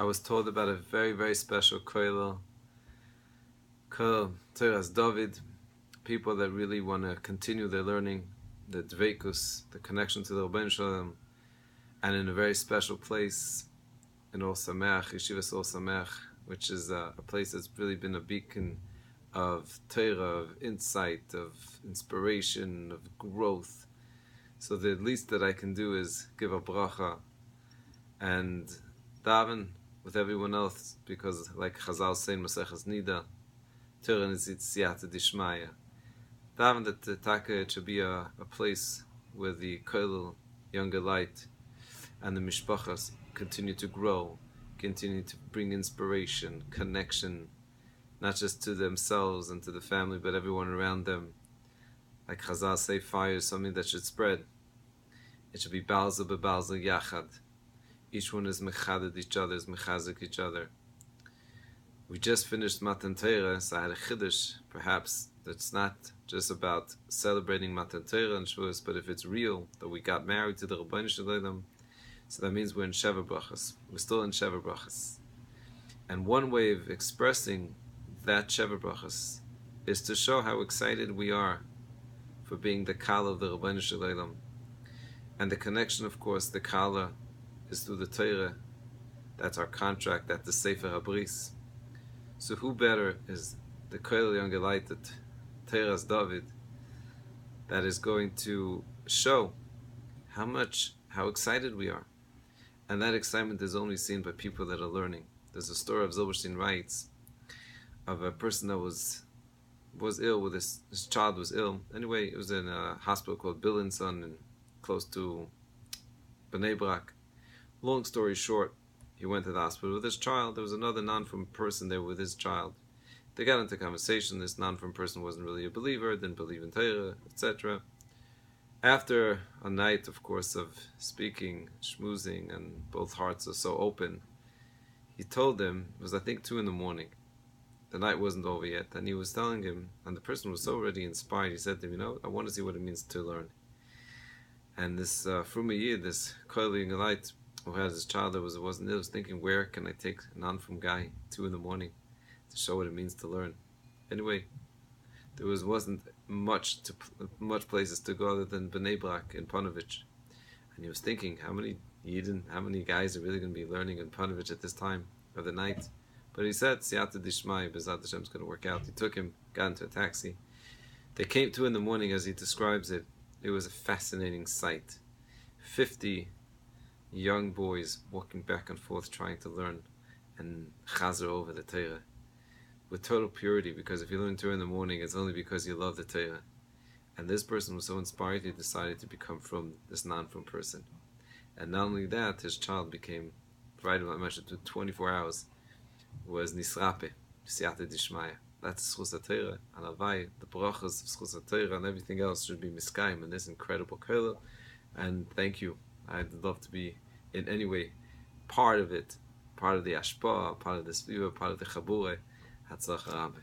I was told about a very, very special kollel, toras David, people that really want to continue their learning, the dveikus, the connection to the Rabbeinu Shalom, and in a very special place in Or Sameach, Yeshivas Or Sameach, which is a place that's really been a beacon of Torah, of insight, of inspiration, of growth. So the least that I can do is give a bracha and daven with everyone else, because like Chazal say in Maseches Nida, Torah is siyata dishmaya. Daven that the Taka should be a place where the kollel, younger light, and the mishpachas continue to grow, continue to bring inspiration, connection, not just to themselves and to the family, but everyone around them. Like Chazal say, fire is something that should spread. It should be balza bebalza yachad. Each one is mechaded each other, is mechazik each other. We just finished Matan Torah, so I had a chiddush, perhaps, that's not just about celebrating Matan Torah and Shavuos, but if it's real, that we got married to the Rabbeinu Shalom, so that means we're in Sheva Brachas. We're still in Sheva Brachas. And one way of expressing that Sheva Brachas is to show how excited we are for being the Kala of the Rabbeinu Shalom. And the connection, of course, the Kala is through the Torah. That's our contract, that's the Sefer HaBris. So who better is the kollel younger light, the toras David, that is going to show how excited we are. And that excitement is only seen by people that are learning. There's a story of Zilberstein writes of a person that was ill, with his child was ill. Anyway, it was in a hospital called Bilinson and close to Bnei Brak. Long story short, he went to the hospital with his child. There was another non-from person there with his child. They got into conversation. This non-from person wasn't really a believer, didn't believe in Torah, etc. After a night, of course, of speaking, schmoozing, and both hearts are so open, he told him, it was I think 2 a.m, the night wasn't over yet, and he was telling him, and the person was so already inspired, he said to him, I want to see what it means to learn. And this Fruma Yid, this kollel light, who has his child that wasn't ill, was thinking, where can I take a non-from guy 2 a.m. to show what it means to learn? Anyway, there wasn't much places to go other than Bnei Brak in Panovich. And he was thinking, how many guys are really going to be learning in Panovich at this time of the night? But he said, Siyata Dishmai, Bezat Hashem's going to work out. He took him, got into a taxi. They came 2 a.m, as he describes it. It was a fascinating sight. 50 young boys walking back and forth trying to learn and chazer over the Torah with total purity, because if you learn Torah in the morning, it's only because you love the Torah. And this person was so inspired, he decided to become from this non-from person. And not only that, his child became, right, I mentioned, 24 hours, was nisrape, siyata dishmaya. That's schus Torah, and avai, the brachas of schus Torah and everything else should be miskayim in this incredible kollel. And thank you. I'd love to be in any way part of it, part of the ashpa, part of the sviva, part of the chabure. Hatzlacha Rabbi.